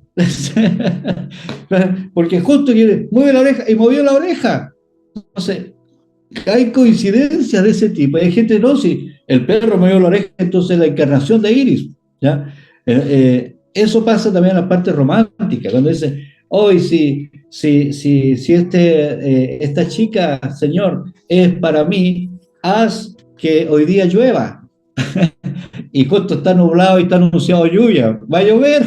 Porque justo mueve la oreja y movió la oreja. Entonces, hay coincidencias de ese tipo. Hay gente, no, si el perro movió la oreja, entonces la encarnación de Iris. ¿Ya? Eso pasa también en la parte romántica, cuando dice, hoy si esta chica, Señor, es para mí, haz que hoy día llueva. Y justo está nublado y está anunciado lluvia. Va a llover.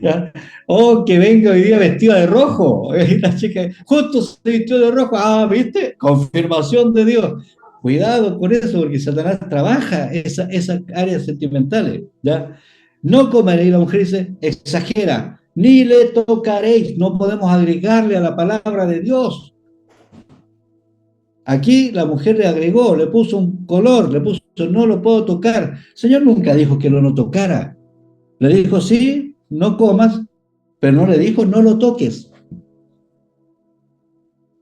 ¿Ya? O que venga hoy día vestida de rojo. Y la chica justo se vistió de rojo. Ah, ¿viste? Confirmación de Dios. Cuidado con eso, porque Satanás trabaja esas áreas sentimentales. ¿Ya? No comeréis, la mujer dice, exagera, ni le tocaréis. No podemos agregarle a la palabra de Dios. Aquí la mujer le agregó, le puso un color, le puso, no lo puedo tocar. El Señor nunca dijo que no tocara. Le dijo, sí, no comas, pero no le dijo, no lo toques.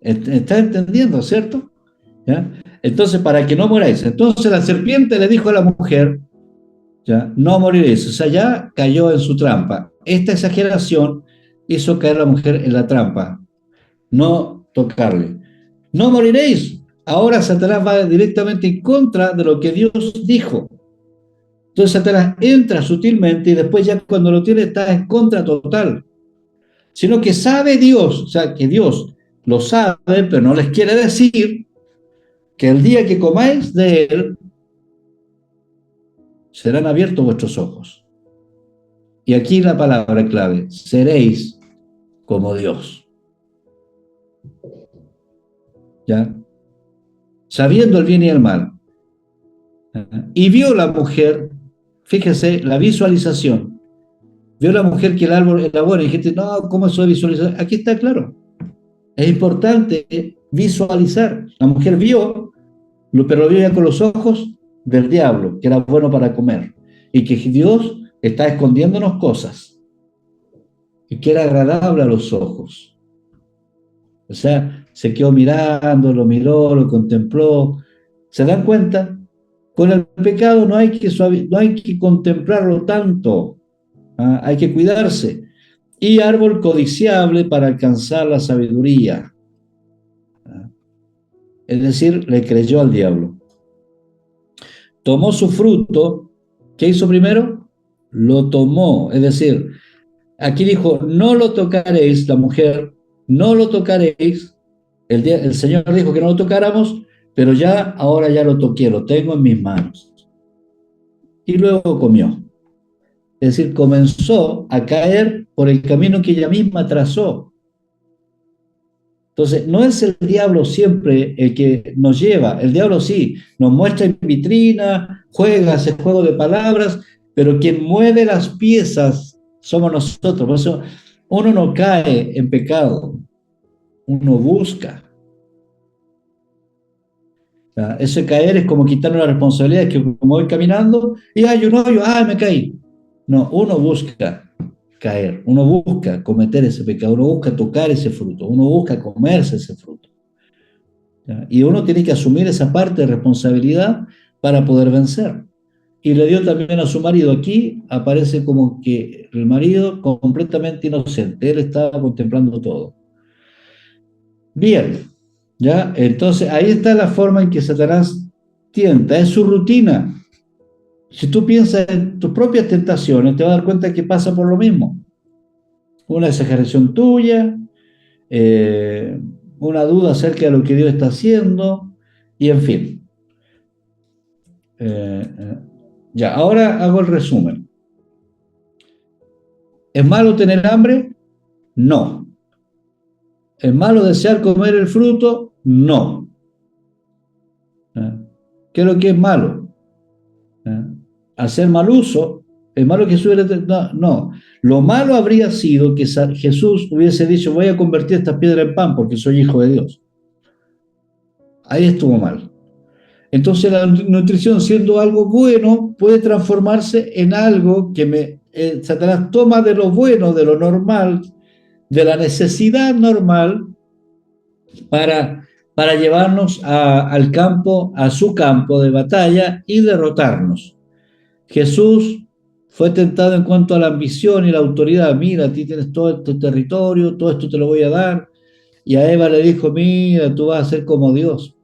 ¿Está entendiendo, cierto? ¿Ya? Entonces, para que no moráis. Entonces la serpiente le dijo a la mujer, ¿ya? No moriréis. O sea, ya cayó en su trampa. Esta exageración hizo caer a la mujer en la trampa. No tocarle. No moriréis. Ahora Satanás va directamente en contra de lo que Dios dijo. Entonces Satanás entra sutilmente y después ya cuando lo tiene está en contra total. Sino que sabe Dios, o sea, que Dios lo sabe, pero no les quiere decir que el día que comáis de él, serán abiertos vuestros ojos. Y aquí la palabra clave, seréis como Dios. ¿ya? Sabiendo el bien y el mal. Y vio la mujer, fíjese, la visualización. Vio la mujer que el árbol era bueno y dijiste, no, ¿cómo eso de visualizar? Aquí está claro. Es importante visualizar. La mujer vio, pero lo vio ya con los ojos del diablo, que era bueno para comer. Y que Dios está escondiéndonos cosas. Y que era agradable a los ojos. O sea, se quedó mirando, lo miró, lo contempló. ¿Se dan cuenta? Con el pecado no hay que, no hay que contemplarlo tanto. Hay que cuidarse. Y árbol codiciable para alcanzar la sabiduría. Es decir, le creyó al diablo. Tomó su fruto. ¿Qué hizo primero? Lo tomó. Es decir, aquí dijo, no lo tocaréis, la mujer, no lo tocaréis. El Señor dijo que no lo tocáramos, pero ya, ahora ya lo toqué, lo tengo en mis manos. Y luego comió. Es decir, comenzó a caer por el camino que ella misma trazó. Entonces, no es el diablo siempre el que nos lleva. El diablo sí, nos muestra en vitrina, juega, hace juego de palabras, pero quien mueve las piezas somos nosotros. Por eso uno no cae en pecado, uno busca. O sea, ese caer es como quitarnos la responsabilidad, que como voy caminando y hay un hoyo, me caí. No, uno busca caer, uno busca cometer ese pecado, uno busca tocar ese fruto, uno busca comerse ese fruto. ¿Ya? Y uno tiene que asumir esa parte de responsabilidad para poder vencer. Y le dio también a su marido. Aquí aparece como que el marido completamente inocente, él estaba contemplando todo. Bien, ¿ya? Entonces ahí está la forma en que Satanás tienta, es su rutina. Si tú piensas en tus propias tentaciones, te vas a dar cuenta que pasa por lo mismo. Una exageración tuya, una duda acerca de lo que Dios está haciendo, y en fin. Ya, ahora hago el resumen. ¿Es malo tener hambre? No. ¿Es malo desear comer el fruto? No. ¿Qué es lo que es malo? Hacer mal uso. ¿Es malo que suele? No, no. Lo malo habría sido que Jesús hubiese dicho, voy a convertir esta piedra en pan porque soy hijo de Dios. Ahí estuvo mal. Entonces la nutrición, siendo algo bueno, puede transformarse en algo que Satanás toma de lo bueno, de lo normal, de la necesidad normal, para llevarnos al campo, a su campo de batalla y derrotarnos. Jesús fue tentado en cuanto a la ambición y la autoridad. Mira, a ti tienes todo este territorio, todo esto te lo voy a dar. Y a Eva le dijo, mira, tú vas a ser como Dios.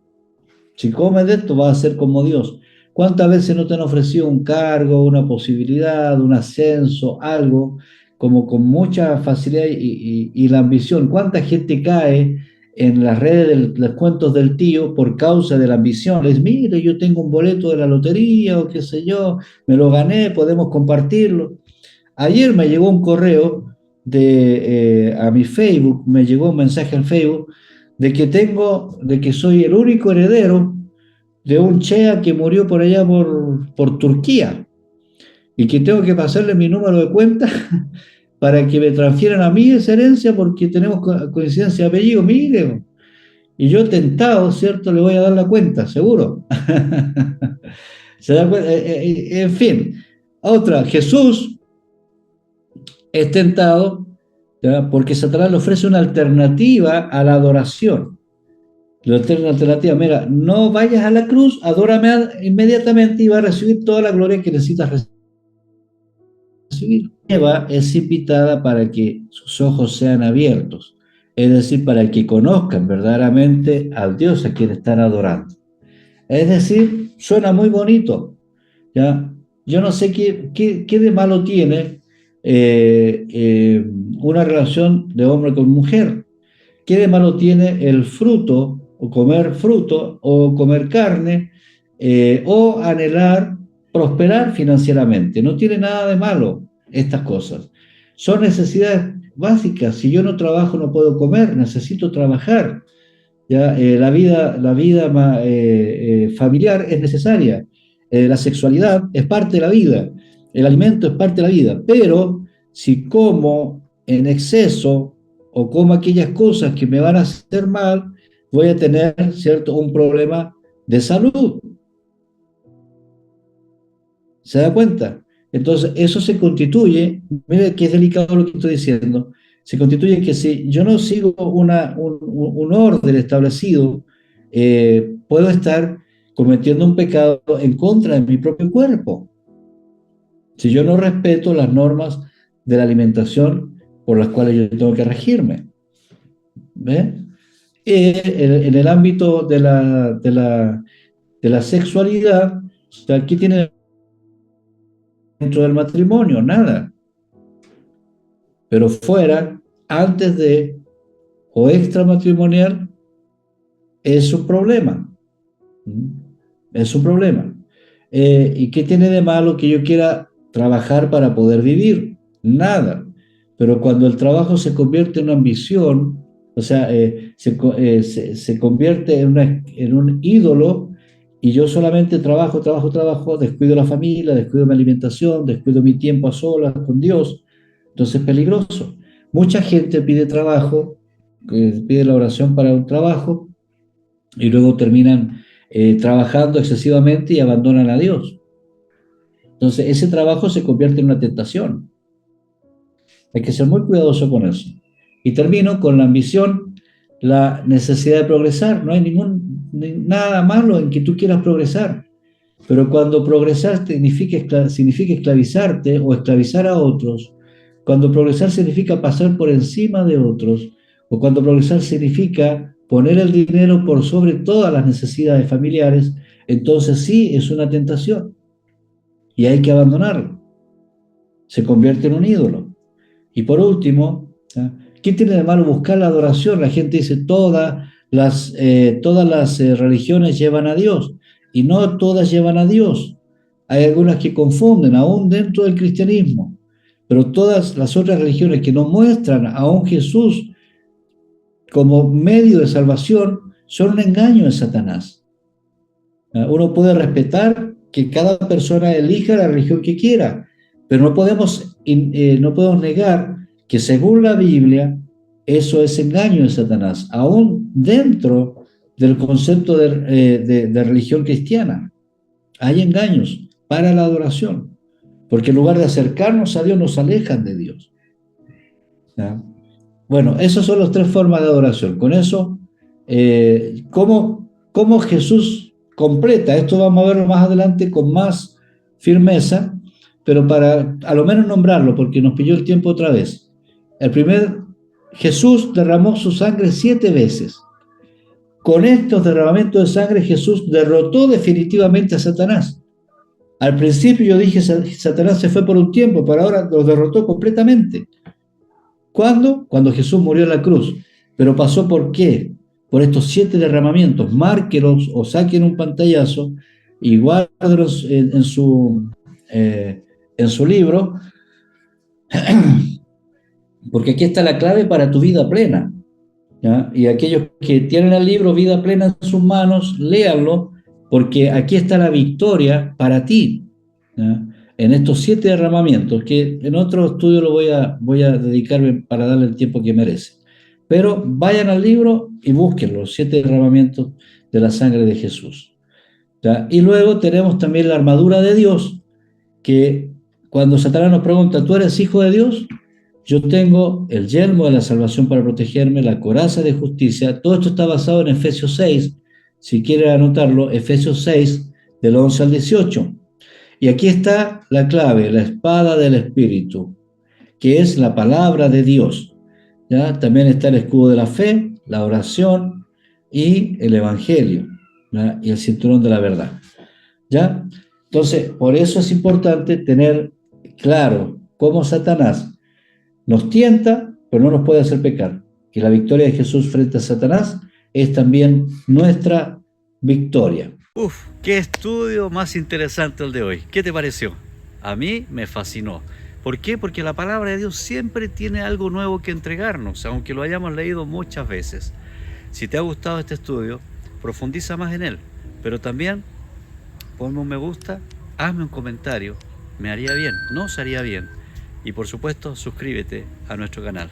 Si comes de esto, vas a ser como Dios. ¿Cuántas veces no te han ofrecido un cargo, una posibilidad, un ascenso, algo, como con mucha facilidad y la ambición? ¿Cuánta gente cae en las redes de los cuentos del tío por causa de la ambición? Les mire, yo tengo un boleto de la lotería o qué sé yo, me lo gané, podemos compartirlo. Ayer me llegó un correo a mi Facebook, me llegó un mensaje al Facebook de que soy el único heredero de un chea que murió por allá por Turquía y que tengo que pasarle mi número de cuenta para que me transfieran a mí esa herencia porque tenemos coincidencia de apellido, mire. Y yo tentado, ¿cierto? Le voy a dar la cuenta, seguro. ¿Se da cuenta? En fin. Otra, Jesús es tentado, ¿ya? Porque Satanás le ofrece una alternativa a la adoración. La alternativa, mira, no vayas a la cruz, adórame inmediatamente y vas a recibir toda la gloria que necesitas recibir. Eva es invitada para que sus ojos sean abiertos, es decir, para que conozcan verdaderamente al Dios a quien están adorando. Es decir, suena muy bonito, ¿ya? Yo no sé qué de malo tiene una relación de hombre con mujer. ¿Qué de malo tiene el fruto, o comer carne, o anhelar prosperar financieramente? No tiene nada de malo estas cosas. Son necesidades básicas. Si yo no trabajo, no puedo comer, necesito trabajar. ¿ya? Familiar es necesaria. La sexualidad es parte de la vida. El alimento es parte de la vida. Pero si como en exceso o como aquellas cosas que me van a hacer mal, voy a tener, ¿cierto?, un problema de salud. ¿Se da cuenta? Entonces, eso se constituye, mire que es delicado lo que estoy diciendo, se constituye que si yo no sigo un orden establecido, puedo estar cometiendo un pecado en contra de mi propio cuerpo. Si yo no respeto las normas de la alimentación por las cuales yo tengo que regirme. ¿Ve? En el ámbito de la sexualidad, o sea, aquí tiene dentro del matrimonio, nada. Pero fuera, antes de o extramatrimonial, es un problema. Es un problema. ¿Y qué tiene de malo que yo quiera trabajar para poder vivir? Nada. Pero cuando el trabajo se convierte en una ambición, o sea, se convierte en un ídolo y yo solamente trabajo, trabajo, trabajo, descuido la familia, descuido mi alimentación, descuido mi tiempo a solas con Dios, entonces es peligroso. Mucha gente pide trabajo, pide la oración para un trabajo y luego terminan trabajando excesivamente y abandonan a Dios. Entonces ese trabajo se convierte en una tentación. Hay que ser muy cuidadoso con eso. Y termino con la ambición, la necesidad de progresar. No hay nada malo en que tú quieras progresar. Pero cuando progresar significa esclavizarte o esclavizar a otros, cuando progresar significa pasar por encima de otros, o cuando progresar significa poner el dinero por sobre todas las necesidades familiares, entonces sí es una tentación y hay que abandonarlo. Se convierte en un ídolo. Y por último, ¿qué tiene de malo buscar la adoración? La gente dice todas las religiones llevan a Dios y no todas llevan a Dios. Hay algunas que confunden, aún dentro del cristianismo, pero todas las otras religiones que no muestran a un Jesús como medio de salvación son un engaño de Satanás. Uno puede respetar que cada persona elija la religión que quiera, pero no podemos negar que según la Biblia eso es engaño de Satanás, aún dentro del concepto de religión cristiana. Hay engaños para la adoración, porque en lugar de acercarnos a Dios nos alejan de Dios. ¿Ya? Bueno, esas son las tres formas de adoración. Con eso, ¿cómo Jesús completa? Esto vamos a verlo más adelante con más firmeza, pero para a lo menos nombrarlo, porque nos pilló el tiempo otra vez. Jesús derramó su sangre 7 veces. Con estos derramamientos de sangre, Jesús derrotó definitivamente a Satanás. Al principio yo dije, Satanás se fue por un tiempo, pero ahora lo derrotó completamente. ¿Cuándo? Cuando Jesús murió en la cruz. ¿Pero pasó por qué? Por estos 7 derramamientos. Márquelos o saquen un pantallazo y guárdelos en su libro, porque aquí está la clave para tu vida plena. ¿Ya? Y aquellos que tienen el libro Vida Plena en sus manos, léanlo, porque aquí está la victoria para ti. ¿Ya? En estos 7 derramamientos, que en otro estudio lo voy a dedicarme para darle el tiempo que merece. Pero vayan al libro y busquen los 7 derramamientos de la sangre de Jesús. ¿Ya? Y luego tenemos también la armadura de Dios, que cuando Satanás nos pregunta, ¿tú eres hijo de Dios? Yo tengo el yelmo de la salvación para protegerme, la coraza de justicia. Todo esto está basado en Efesios 6. Si quieren anotarlo, Efesios 6, del 11 al 18. Y aquí está la clave, la espada del Espíritu, que es la palabra de Dios. ¿Ya? También está el escudo de la fe, la oración y el Evangelio, ¿ya? Y el cinturón de la verdad. ¿Ya? Entonces, por eso es importante tener claro cómo Satanás nos tienta, pero no nos puede hacer pecar. Y la victoria de Jesús frente a Satanás es también nuestra victoria. Uf, qué estudio más interesante el de hoy. ¿Qué te pareció? A mí me fascinó. ¿Por qué? Porque la palabra de Dios siempre tiene algo nuevo que entregarnos, aunque lo hayamos leído muchas veces. Si te ha gustado este estudio, profundiza más en él, pero también ponme un me gusta, hazme un comentario, me haría bien, nos haría bien. Y por supuesto, suscríbete a nuestro canal.